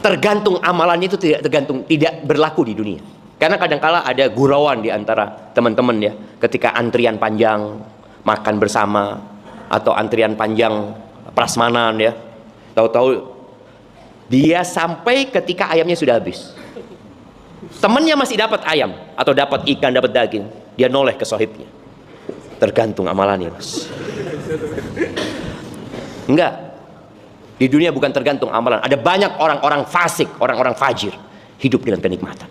tergantung amalannya itu tidak berlaku di dunia. Karena kadangkala ada gurauan di antara teman-teman ya, ketika antrian panjang makan bersama atau antrian panjang prasmanan ya, tahu-tahu dia sampai ketika ayamnya sudah habis, temannya masih dapat ayam atau dapat ikan, dapat daging, dia noleh ke sohibnya. Tergantung amalannya, Mas. Enggak, di dunia bukan tergantung amalan. Ada banyak orang-orang fasik, orang-orang fajir hidup dengan kenikmatan.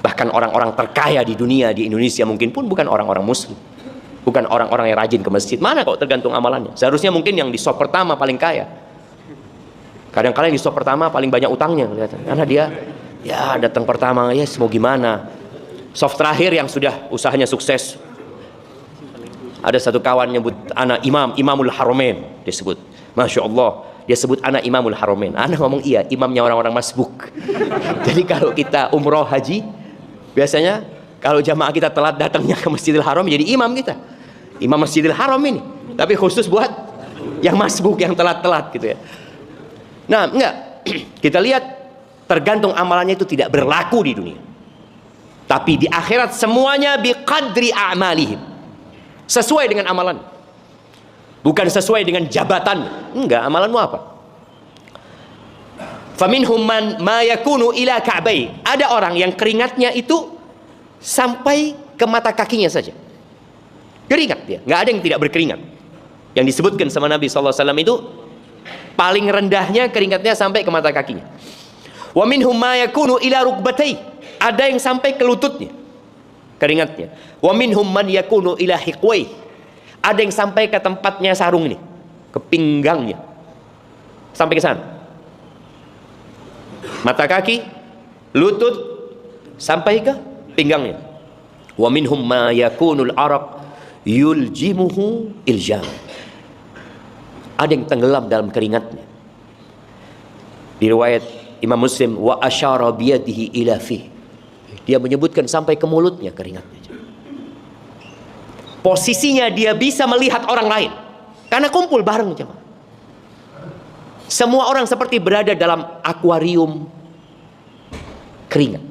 Bahkan orang-orang terkaya di dunia, di Indonesia mungkin pun bukan orang-orang muslim, bukan orang-orang yang rajin ke masjid. Mana kok tergantung amalannya? Seharusnya mungkin yang di sop pertama paling kaya. Kadang-kadang yang di sop pertama paling banyak utangnya, karena dia ya datang pertama, ya mau gimana. Sop terakhir yang sudah usahanya sukses, ada satu kawan nyebut anak Imamul Haramain, dia sebut, Masya Allah, dia sebut anak Imamul Haramain. Anak ngomong iya, imamnya orang-orang masbuk. Jadi kalau kita umroh haji, biasanya kalau jamaah kita telat datangnya ke Masjidil Haram, jadi imam kita, imam Masjidil Haram ini. Tapi khusus buat yang masbuk, yang telat-telat gitu ya. Nah, enggak, kita lihat tergantung amalannya itu tidak berlaku di dunia. Tapi di akhirat semuanya biqadri a'malihim, sesuai dengan amalan, bukan sesuai dengan jabatan. Enggak, amalanmu apa? Faminhum man ma yakunu ila ka'bai. Ada orang yang keringatnya itu sampai ke mata kakinya saja. Keringat dia, nggak ada yang tidak berkeringat. Yang disebutkan sama Nabi SAW itu paling rendahnya keringatnya sampai ke mata kakinya. Wa minhum ma yakunu ila rukbatai. Ada yang sampai ke lututnya keringatnya. Wa minhum man yakunu ila hiqwai. Ada yang sampai ke tempatnya sarung ini, ke pinggangnya, sampai ke sana. Mata kaki, lutut, sampai ke pinggangnya. Wa minhum ma yakunul araq yuljimuhu iljam. Ada yang tenggelam dalam keringatnya. Di riwayat Imam Muslim, wa asyara biyadihi ila fi. Dia menyebutkan sampai ke mulutnya keringatnya. Posisinya dia bisa melihat orang lain karena kumpul bareng jemaah. Semua orang seperti berada dalam akuarium keringat.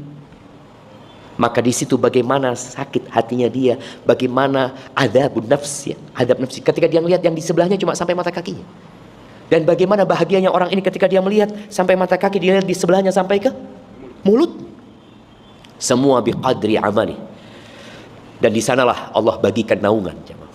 Maka di situ bagaimana sakit hatinya dia, bagaimana adabun nafsi, adab nafsi ketika dia melihat yang di sebelahnya cuma sampai mata kakinya. Dan bagaimana bahagianya orang ini ketika dia melihat sampai mata kaki, dia lihat di sebelahnya sampai ke mulut. Semua biqadri amali. Dan di sanalah Allah bagikan naungan jemaah.